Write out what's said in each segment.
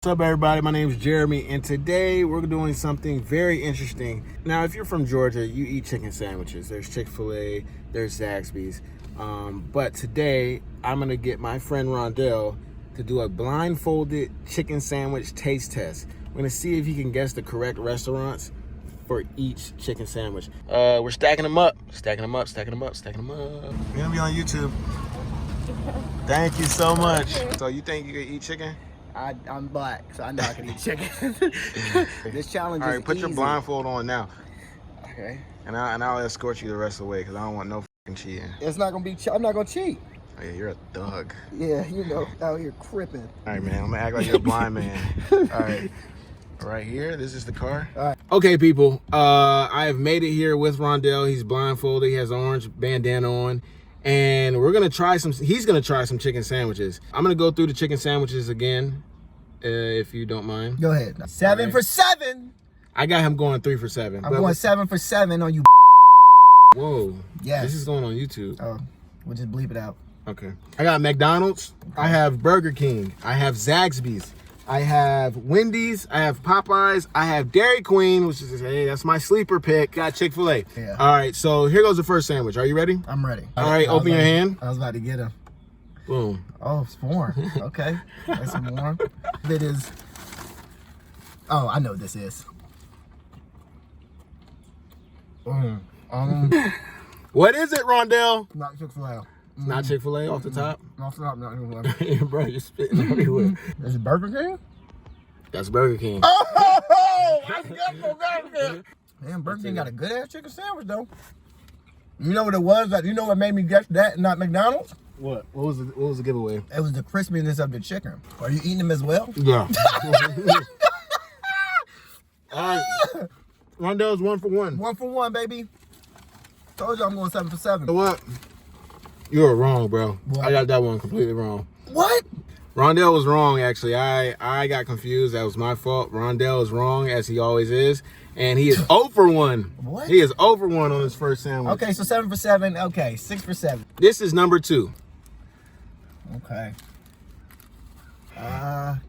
What's up, everybody? My name is Jeremy, and today we're doing something very interesting. Now, if you're from Georgia, you eat chicken sandwiches. There's Chick-fil-A, there's Zaxbys. But today, I'm going to get my friend Ronndell to do a blindfolded chicken sandwich taste test. We're going to see if he can guess the correct restaurants for each chicken sandwich. We're stacking them up. Stacking them up, stacking them up, stacking them up. We're going to be on YouTube. Thank you so much. So you think you can eat chicken? I'm black, so I know I can eat chicken. This challenge is All right, put your blindfold on now. Okay. And I'll escort you the rest of the way because I don't want no fucking cheating. It's not gonna be. I'm not gonna cheat. Oh yeah, you're a thug. Yeah, you know, out here cripping. All right, man. I'm gonna act like you're a blind man. All right. Right here, this is the car. All right. Okay, people. I have made it here with Ronndell. He's blindfolded. He has an orange bandana on. And we're gonna try some. He's gonna try some chicken sandwiches. I'm gonna go through the chicken sandwiches again, if you don't mind. Go ahead. 7 for 7. I got him going 3 for 7. I'm going 7 for 7 on you. Whoa. Yes. This is going on YouTube. Oh, we'll just bleep it out. Okay. I got McDonald's. I have Burger King. I have Zaxbys. I have Wendy's. I have Popeyes. I have Dairy Queen, which is, hey, that's my sleeper pick. Got Chick-fil-A. Yeah. All right, so here goes the first sandwich. Are you ready? I'm ready. All right, open your hand. I was about to get him. Boom. Oh, it's warm. Okay. That's some warm. It is. Oh, I know what this is. What is it, Ronndell? Not Chick-fil-A. Not Chick-fil-A off the top? Off the top, not Chick-fil-A. Bro, you're spitting everywhere. Is it Burger King? That's Burger King. Oh, that's good for Burger King. Man, Burger King got a good ass chicken sandwich though. You know what it was? You know what made me guess that and not McDonald's? What? What was the giveaway? It was the crispiness of the chicken. Are you eating them as well? Yeah. All right. Ronndell's 1 for 1. 1 for 1, baby. Told you I'm going 7 for 7. You know what? You were wrong, bro. What? I got that one completely wrong. What? Ronndell was wrong, actually. I got confused. That was my fault. Ronndell is wrong, as he always is. And he is 0 for 1. What? He is 0 for 1 on his first sandwich. Okay, so 7 for 7. Okay, 6 for 7. This is number 2. Okay. Damn.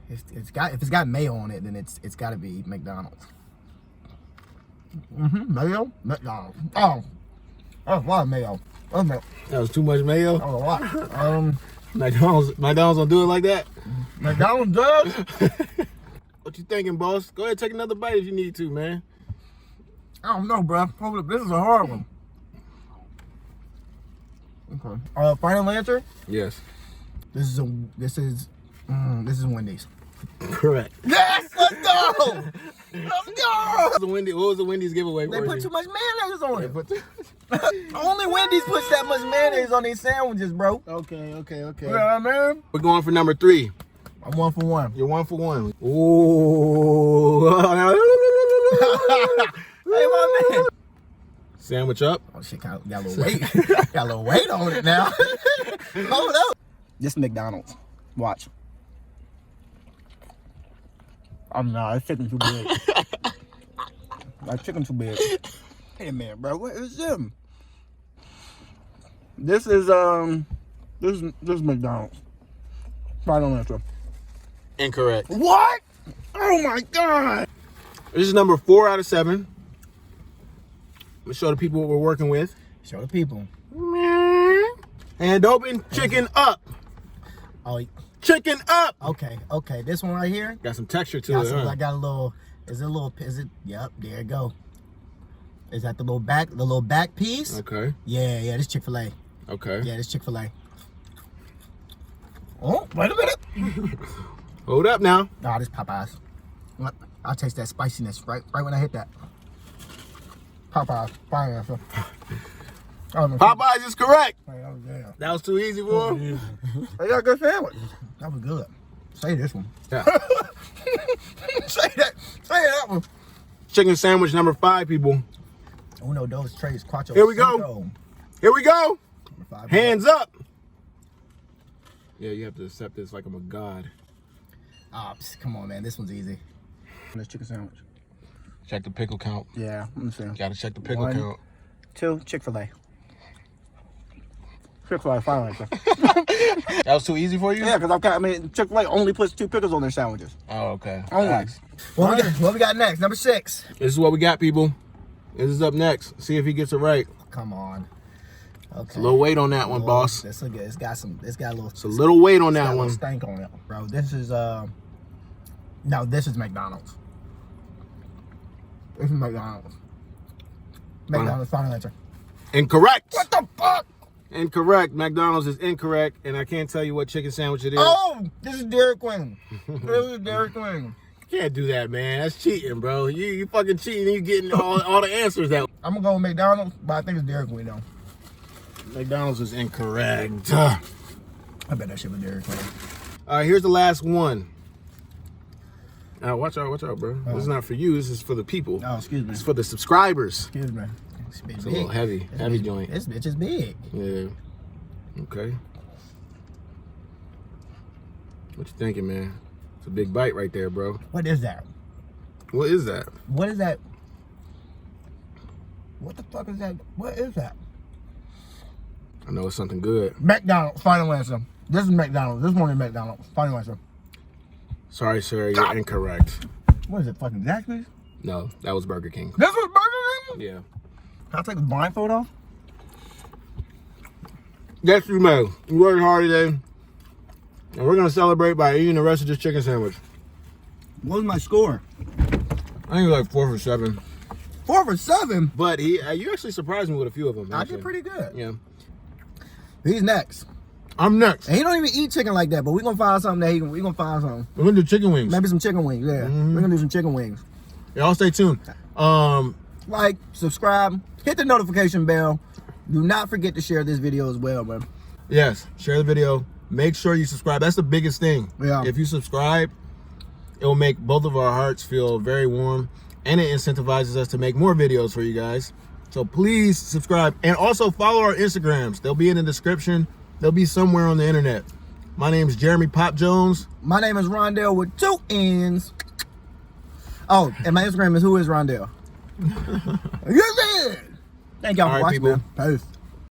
If it's got mayo on it, then it's got to be McDonald's. Mayo, McDonald's. Oh, that's a lot of mayo. That's mayo. That was too much mayo? That was a lot. McDonald's don't do it like that? McDonald's does. What you thinking, boss? Go ahead, take another bite if you need to, man. I don't know, bro. This is a hard one. Okay. Final answer? Yes. This is Wendy's. Correct. Yes, let's go. Let's go. What was the Wendy's giveaway? They put too much mayonnaise on it. Only Wendy's puts that much mayonnaise on these sandwiches, bro. Okay. You know what I mean? We're going for number 3. I'm 1 for 1. You're 1 for 1. Ooh. Hey, my man. Sandwich up. Oh shit, got a little weight. Got a little weight on it now. Hold up. This McDonald's. Watch. I'm not. That chicken too big. That chicken too big. Hey man, bro, what is them? This is McDonald's. Final answer. Incorrect. What? Oh my god. This is number 4 out of 7. Let's show the people what we're working with. Show the people. And open. Chicken up. Oh, Chicken up. okay. This one right here. Got some texture to it. I got a little. Is it? Yep. There it go. Is that the little back piece? Okay. Yeah. This Chick-fil-A. Okay. Yeah, this Chick-fil-A. Oh, wait a minute. Hold up now. Nah, this Popeyes. I'll taste that spiciness right when I hit that. Popeyes. Fine answer. Popeyes is correct. Yeah. That was too easy for him. They got a good sandwich. That was good. Say this one. Yeah. Say that one. Chicken sandwich number 5, people. Uno, dos, tres, cuatro. Here we go. Cinco. Here we go. Five, Hands up. Yeah, you have to accept this like I'm a god. Come on, man. This one's easy. This chicken sandwich. Check the pickle count. Yeah, let me see. Gotta check the pickle 1, count. 2, Chick-fil-A. Chick-fil-A, final answer. That was too easy for you? Yeah, because I mean, Chick-fil-A only puts 2 pickles on their sandwiches. Oh, okay. Only. Facts. What we got next? Number 6. This is what we got, people. This is up next. See if he gets it right. Come on. Okay. It's a little weight on that one, boss. This look good. It's got a little. It's a little weight on that one. Stank on it, bro. This is no, this is McDonald's. This is McDonald's. McDonald's final answer. Incorrect. What the fuck? Incorrect. McDonald's is incorrect, and I can't tell you what chicken sandwich it is. Oh, this is Dairy Queen. This is Dairy Queen. You can't do that, man. That's cheating, bro. You fucking cheating. You getting all the answers out. I'm gonna go with McDonald's, but I think it's Dairy Queen though. McDonald's is incorrect. I bet that shit was Dairy Queen. All right, here's the last one. Now, watch out, bro. Oh. This is not for you. This is for the people. Oh, excuse me. It's for the subscribers. Excuse me. It's a little heavy joint. This bitch is big. Yeah. Okay. What you thinking, man? It's a big bite right there, bro. What is that? What is that? What is that? What the fuck is that? What is that? I know it's something good. McDonald's, final answer. This is McDonald's. This one is McDonald's. Final answer. Sorry, sir, you're incorrect. What is it, fucking Zaxbys? No, that was Burger King. This was Burger King? Yeah. Can I take the blindfold off? Yes, you may. You worked hard today. And we're going to celebrate by eating the rest of this chicken sandwich. What was my score? I think it was like 4 for 7. 4 for 7? But you actually surprised me with a few of them. I Actually. did pretty good. Yeah. He's next. I'm next. And he don't even eat chicken like that, but we're going to find something that we're going to find something. We're going to do chicken wings. Maybe some chicken wings, yeah. Mm-hmm. We're going to do some chicken wings. Y'all stay tuned. Like, subscribe, hit the notification bell. Do not forget to share this video as well, man. Yes, share the video. Make sure you subscribe. That's the biggest thing. Yeah. If you subscribe, it will make both of our hearts feel very warm, and it incentivizes us to make more videos for you guys. So please subscribe, and also follow our Instagrams. They'll be in the description. They'll be somewhere on the internet. My name is Jeremy Pop Jones. My name is Ronndell with 2 N's. Oh, and my Instagram is Who Is Ronndell. You did. Thank y'all for watching, man. Peace.